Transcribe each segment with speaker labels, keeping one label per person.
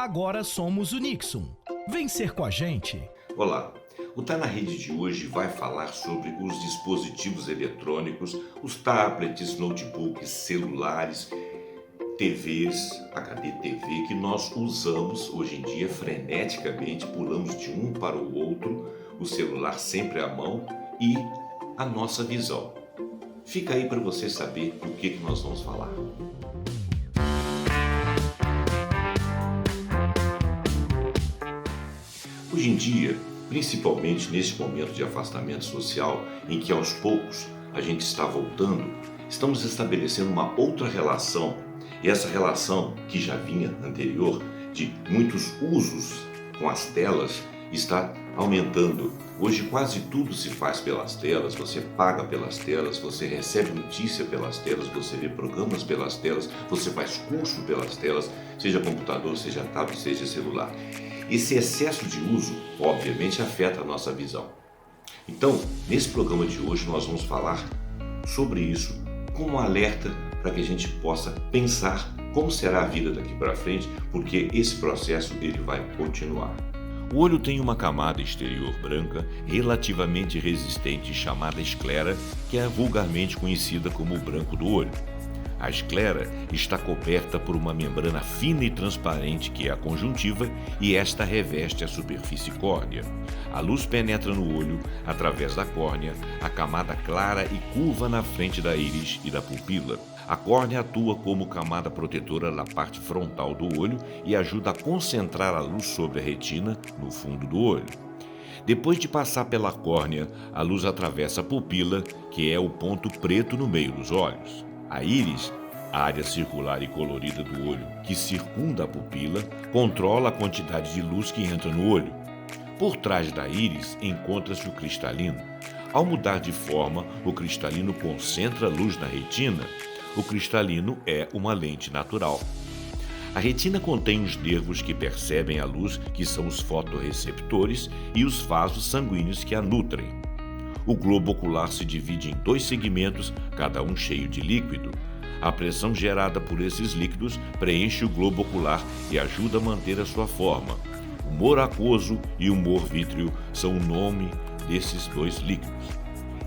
Speaker 1: Agora somos o Nixon. Vem ser com a gente.
Speaker 2: Olá, o Tá na Rede de hoje vai falar sobre os dispositivos eletrônicos, os tablets, notebooks, celulares, TVs, HD TV, que nós usamos hoje em dia freneticamente, pulamos de um para o outro, o celular sempre à mão e a nossa visão. Fica aí para você saber do que nós vamos falar. Hoje em dia, principalmente neste momento de afastamento social, em que aos poucos a gente está voltando, estamos estabelecendo uma outra relação. E essa relação, que já vinha anterior, de muitos usos com as telas, está aumentando. Hoje quase tudo se faz pelas telas, você paga pelas telas, você recebe notícia pelas telas, você vê programas pelas telas, você faz curso pelas telas, seja computador, seja tablet, seja celular. Esse excesso de uso, obviamente, afeta a nossa visão. Então, nesse programa de hoje, nós vamos falar sobre isso como um alerta para que a gente possa pensar como será a vida daqui para frente, porque esse processo ele vai continuar. O olho tem uma camada exterior branca relativamente resistente chamada esclera, que é vulgarmente conhecida como o branco do olho. A esclera está coberta por uma membrana fina e transparente que é a conjuntiva e esta reveste a superfície córnea. A luz penetra no olho através da córnea, a camada clara e curva na frente da íris e da pupila. A córnea atua como camada protetora na parte frontal do olho e ajuda a concentrar a luz sobre a retina no fundo do olho. Depois de passar pela córnea, a luz atravessa a pupila, que é o ponto preto no meio dos olhos. A íris, a área circular e colorida do olho que circunda a pupila, controla a quantidade de luz que entra no olho. Por trás da íris encontra-se o cristalino. Ao mudar de forma, o cristalino concentra a luz na retina. O cristalino é uma lente natural. A retina contém os nervos que percebem a luz, que são os fotorreceptores, e os vasos sanguíneos que a nutrem. O globo ocular se divide em dois segmentos, cada um cheio de líquido. A pressão gerada por esses líquidos preenche o globo ocular e ajuda a manter a sua forma. O humor aquoso e o humor vítreo são o nome desses dois líquidos.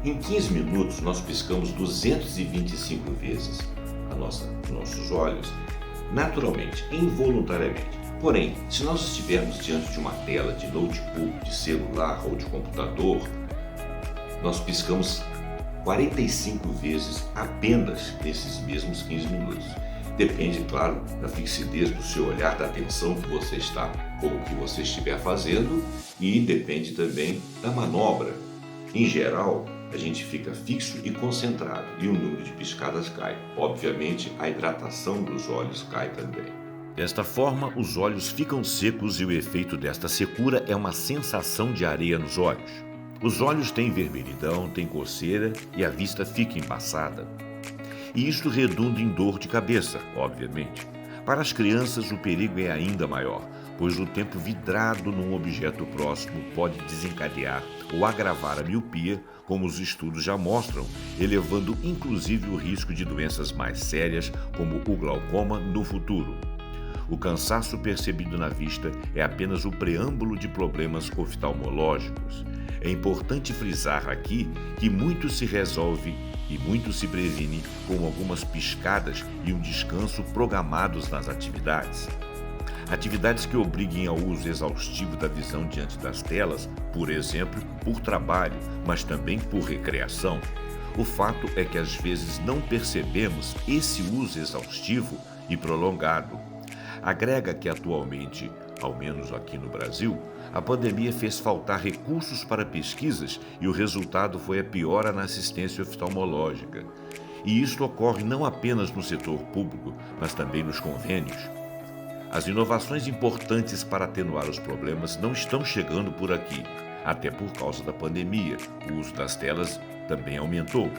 Speaker 2: Em 15 minutos, nós piscamos 225 vezes nossos olhos, naturalmente, involuntariamente. Porém, se nós estivermos diante de uma tela de notebook, de celular ou de computador, nós piscamos 45 vezes apenas nesses mesmos 15 minutos. Depende, claro, da fixidez do seu olhar, da atenção que você está com o que você estiver fazendo e depende também da manobra. Em geral, a gente fica fixo e concentrado e o número de piscadas cai. Obviamente, a hidratação dos olhos cai também. Desta forma, os olhos ficam secos e o efeito desta secura é uma sensação de areia nos olhos. Os olhos têm vermelhidão, têm coceira e a vista fica embaçada. E isto redunda em dor de cabeça, obviamente. Para as crianças, o perigo é ainda maior, pois o tempo vidrado num objeto próximo pode desencadear ou agravar a miopia, como os estudos já mostram, elevando inclusive o risco de doenças mais sérias, como o glaucoma, no futuro. O cansaço percebido na vista é apenas o preâmbulo de problemas oftalmológicos. É importante frisar aqui que muito se resolve e muito se previne com algumas piscadas e um descanso programados nas atividades. Atividades que obriguem ao uso exaustivo da visão diante das telas, por exemplo, por trabalho, mas também por recreação. O fato é que às vezes não percebemos esse uso exaustivo e prolongado. Agrega que atualmente, ao menos aqui no Brasil, a pandemia fez faltar recursos para pesquisas e o resultado foi a piora na assistência oftalmológica. E isto ocorre não apenas no setor público, mas também nos convênios. As inovações importantes para atenuar os problemas não estão chegando por aqui, até por causa da pandemia. O uso das telas também aumentou.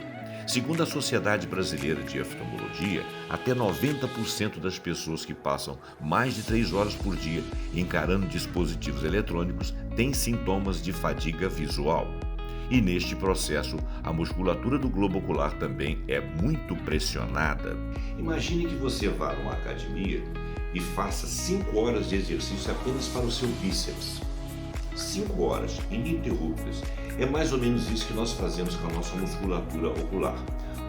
Speaker 2: Segundo a Sociedade Brasileira de Oftalmologia, até 90% das pessoas que passam mais de 3 horas por dia encarando dispositivos eletrônicos têm sintomas de fadiga visual. E neste processo, a musculatura do globo ocular também é muito pressionada. Imagine que você vá numa academia e faça 5 horas de exercício apenas para o seu bíceps. 5 horas ininterruptas. É mais ou menos isso que nós fazemos com a nossa musculatura ocular.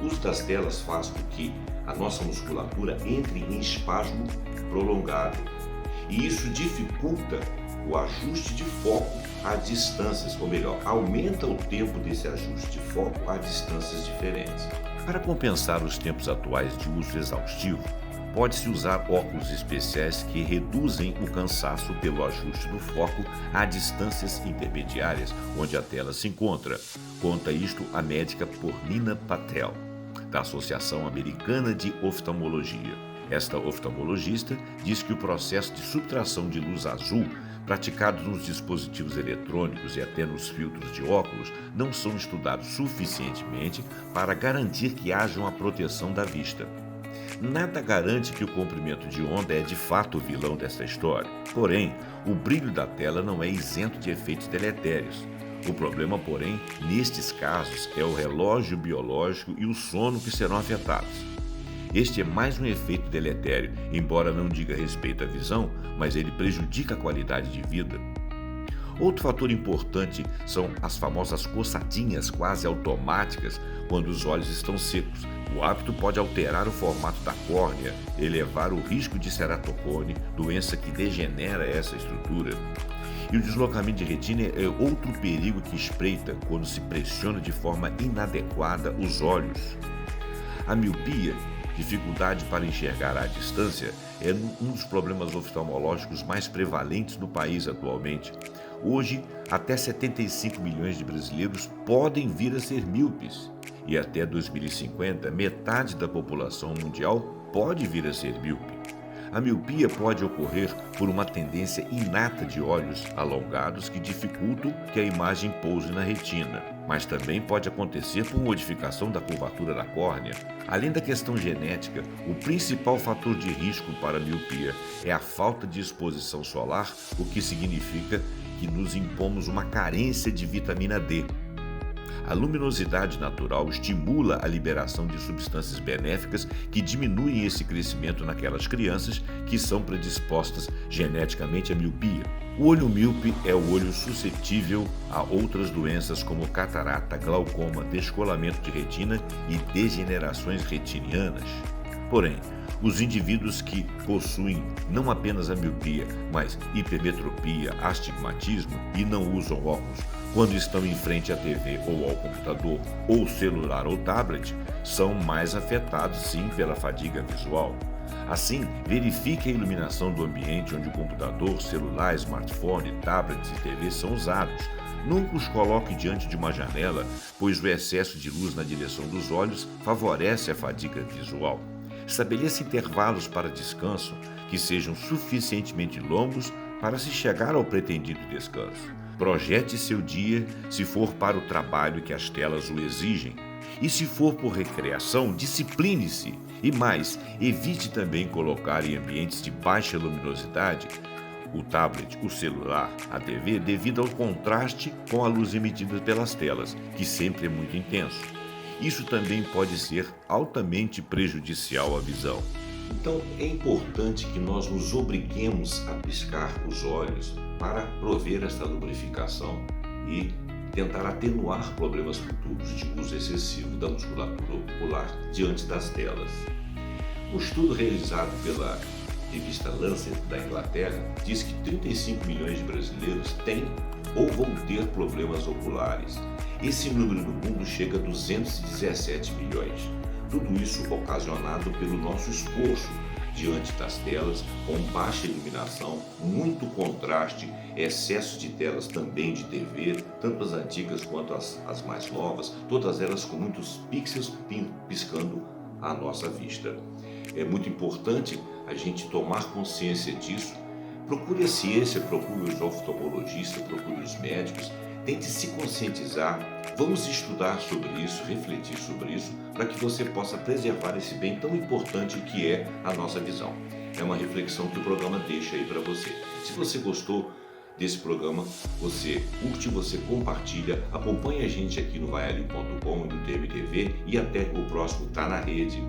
Speaker 2: O uso das telas faz com que a nossa musculatura entre em espasmo prolongado. E isso dificulta o ajuste de foco a distâncias, ou melhor, aumenta o tempo desse ajuste de foco a distâncias diferentes. Para compensar os tempos atuais de uso exaustivo, pode-se usar óculos especiais que reduzem o cansaço pelo ajuste do foco a distâncias intermediárias onde a tela se encontra. Conta isto a médica Purnima Patel, da Associação Americana de Oftalmologia. Esta oftalmologista diz que o processo de subtração de luz azul praticado nos dispositivos eletrônicos e até nos filtros de óculos não são estudados suficientemente para garantir que haja uma proteção da vista. Nada garante que o comprimento de onda é de fato o vilão dessa história. Porém, o brilho da tela não é isento de efeitos deletérios. O problema, porém, nestes casos é o relógio biológico e o sono que serão afetados. Este é mais um efeito deletério, embora não diga respeito à visão, mas ele prejudica a qualidade de vida. Outro fator importante são as famosas coçadinhas quase automáticas quando os olhos estão secos. O hábito pode alterar o formato da córnea, elevar o risco de ceratocone, doença que degenera essa estrutura. E o deslocamento de retina é outro perigo que espreita quando se pressiona de forma inadequada os olhos. A miopia, dificuldade para enxergar à distância, é um dos problemas oftalmológicos mais prevalentes no país atualmente. Hoje, até 75 milhões de brasileiros podem vir a ser míopes. E até 2050, metade da população mundial pode vir a ser míope. A miopia pode ocorrer por uma tendência inata de olhos alongados que dificultam que a imagem pouse na retina, mas também pode acontecer por modificação da curvatura da córnea. Além da questão genética, o principal fator de risco para a miopia é a falta de exposição solar, o que significa que nos impomos uma carência de vitamina D. A luminosidade natural estimula a liberação de substâncias benéficas que diminuem esse crescimento naquelas crianças que são predispostas geneticamente à miopia. O olho míope é o olho suscetível a outras doenças como catarata, glaucoma, descolamento de retina e degenerações retinianas. Porém, os indivíduos que possuem não apenas a miopia, mas hipermetropia, astigmatismo e não usam óculos, quando estão em frente à TV ou ao computador, ou celular ou tablet, são mais afetados sim pela fadiga visual. Assim, verifique a iluminação do ambiente onde o computador, celular, smartphone, tablets e TV são usados. Nunca os coloque diante de uma janela, pois o excesso de luz na direção dos olhos favorece a fadiga visual. Estabeleça intervalos para descanso que sejam suficientemente longos para se chegar ao pretendido descanso. Projete seu dia se for para o trabalho que as telas o exigem. E se for por recreação, discipline-se. E mais, evite também colocar em ambientes de baixa luminosidade o tablet, o celular, a TV, devido ao contraste com a luz emitida pelas telas, que sempre é muito intenso. Isso também pode ser altamente prejudicial à visão. Então é importante que nós nos obriguemos a piscar os olhos para prover esta lubrificação e tentar atenuar problemas futuros de uso excessivo da musculatura ocular diante das telas. Um estudo realizado pela revista Lancet da Inglaterra diz que 35 milhões de brasileiros têm ou vão ter problemas oculares. Esse número no mundo chega a 217 milhões. Tudo isso ocasionado pelo nosso esforço diante das telas, com baixa iluminação, muito contraste, excesso de telas também de TV, tanto as antigas quanto as mais novas, todas elas com muitos pixels piscando à nossa vista. É muito importante a gente tomar consciência disso. Procure a ciência, procure os oftalmologistas, procure os médicos, tente se conscientizar. Vamos estudar sobre isso, refletir sobre isso, para que você possa preservar esse bem tão importante que é a nossa visão. É uma reflexão que o programa deixa aí para você. Se você gostou desse programa, você curte, você compartilha, acompanha a gente aqui no vaiali.com e no TMTV e até o próximo Tá na Rede.